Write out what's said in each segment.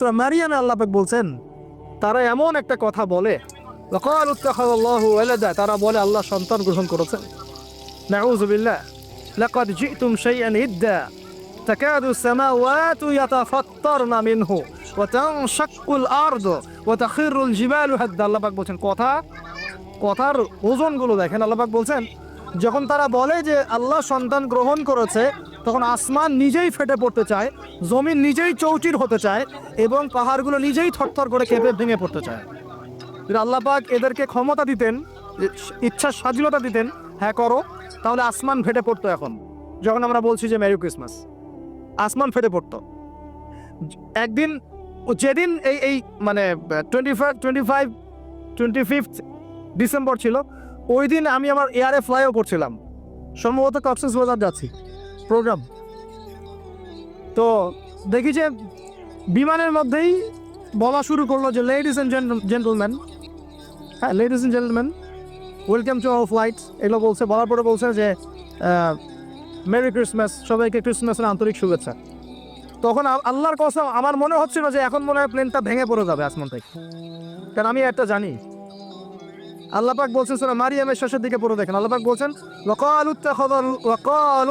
সূরা মারিয়ামে আল্লাহ পাক বলছেন তারা এমন একটা কথা বলে ওয়াকালু ইত্তাখাযাল্লাহু ওয়ালাদা, তারা বলে আল্লাহ সন্তান গ্রহণ করেছেন। নাউযু বিল্লাহ। লাকাদ জি'তুম শাইআন ইদ্দা তাকাদু আস-সামাওয়াতু ইয়াতাফাত্তারনা মিনহু ওয়া তানশাক্কুল আরদু ওয়া তাখিরুল জিবালু হাদ্দা। আল্লাহ পাক বলছেন কথার ওজনগুলো দেখেন। আল্লাহ পাক বলছেন যখন তারা বলে যে আল্লাহ সন্তান গ্রহণ করেছে, তখন আসমান নিজেই ফেটে পড়তে চায়, জমিন নিজেই চৌচির হতে চায় এবং পাহাড়গুলো নিজেই থরথর করে কেঁপে ভেঙে পড়তে চায়। আল্লাহ পাক এদেরকে ক্ষমতা দিতেন, ইচ্ছার স্বাধীনতা দিতেন, হ্যাঁ করো, তাহলে আসমান ফেটে পড়তো। এখন যখন আমরা বলছি যে মেরি ক্রিসমাস, আসমান ফেটে পড়তো। একদিন যেদিন এই মানে 25 ডিসেম্বর ছিল, ওই দিন আমি আমার এয়ারে ফ্লাইও করছিলাম, সম্ভবত কক্সবাজার যাচ্ছি প্রোগ্রাম। তো দেখি যে বিমানের মধ্যেই বলা শুরু করলো যে লেডিস অ্যান্ড জেন্টলম্যান, হ্যাঁ ladies and gentleman, welcome to our flight, এগুলো বলছে। বলার পরে বলছে যে মেরি ক্রিসমাস, সবাইকে ক্রিসমাসের আন্তরিক শুভেচ্ছা। তখন আল্লাহর কসম আমার মনে হচ্ছিল যে এখন মনে হয় প্লেনটা ভেঙে পড়ে যাবে আসমান থেকে, কারণ আমি একটা জানি। আল্লাহ পাক বলছেন সূরা মারিয়ামের শেষের দিকে পড়ে দেখেন, আল্লাহ পাক বলছেন ওয়াকালু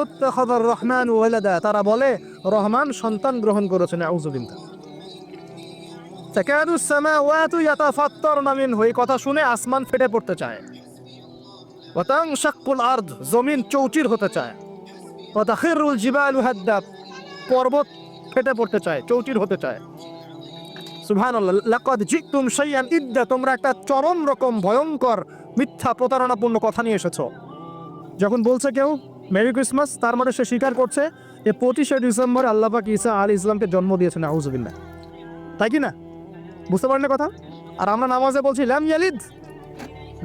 ইত্তাখাযার রহমানু ওয়ালাদা, তারা বলে রহমান সন্তান গ্রহণ করেছেন। আউযু বিল্লাহ। তাকাদু আস-সামাওয়াতু ইয়াতাফাত্তারনা মিনহু, এই কথা শুনে আসমান ফেটে পড়তে চায়। ওয়া তানশাক্কুল আরদ, জমিন চৌচির হতে চায়। ওয়া তাখিরুল জিবালু হাদ্দা, পর্বত ফেটে পড়তে চায়, চৌচির হতে চায়। সুবহানাল্লাহ। লাকাদ জি'তুম শাইআন ইদ্দা, তোমরা একটা চরম রকম ভয়ঙ্কর মিথ্যা প্রতারণাপূর্ণ কথা নিয়ে এসেছো। যখন বলছে কেউ মেরি ক্রিসমাস, তার মানে সে স্বীকার করছে যে 25শে ডিসেম্বর আল্লাহ পাক ঈসা আলাইহিস সালামকে জন্ম দিয়েছেন। আউযু বিল্লাহ। তাই কি না? বুঝতে পারেন না কথা? আর আমরা নামাজে বলছি লাম ইয়ালিদ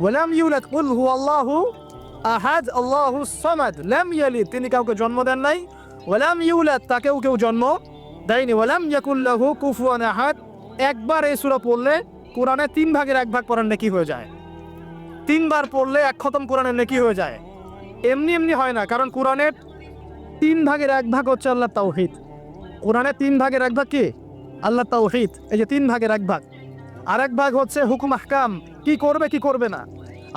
ওয়া লাম ইউলাদ কুল হুয়াল্লাহু আহাদ আল্লাহুস সামাদ। লাম ইয়ালিদ, তিনি কাউকে জন্ম দেন নাই, ওয়া লাম ইউলাদ, তাকেও কেউ জন্ম দেয়নি, ওয়া লাম ইয়াকুল লাহু কুফুয়ান আহাদ। একবার এই সূরা পড়লে কোরআনে 3 ভাগের 1 ভাগ পড়ার নেকি হয়ে যায়। 3 বার পড়লে 1 খতম কোরআনের নেকি হয়ে যায়। এমনি এমনি হয় না, কারণ কোরআনের 3 ভাগের 1 ভাগ হচ্ছে আল্লাহ তাওহীদ। কোরআনের 3 ভাগের 1 ভাগ কি? আল্লাহ তাওহীদ। এই যে 3 ভাগের 1 ভাগ। আরেক ভাগ হচ্ছে হুকুম আহকাম, কি করবে কি করবে না।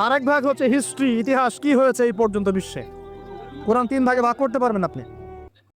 আরেক ভাগ হচ্ছে হিস্ট্রি, ইতিহাস, কি হয়েছে এই পর্যন্ত বিশ্বে। কোরআন 3 ভাগে ভাগ করতে পারবেন আপনি?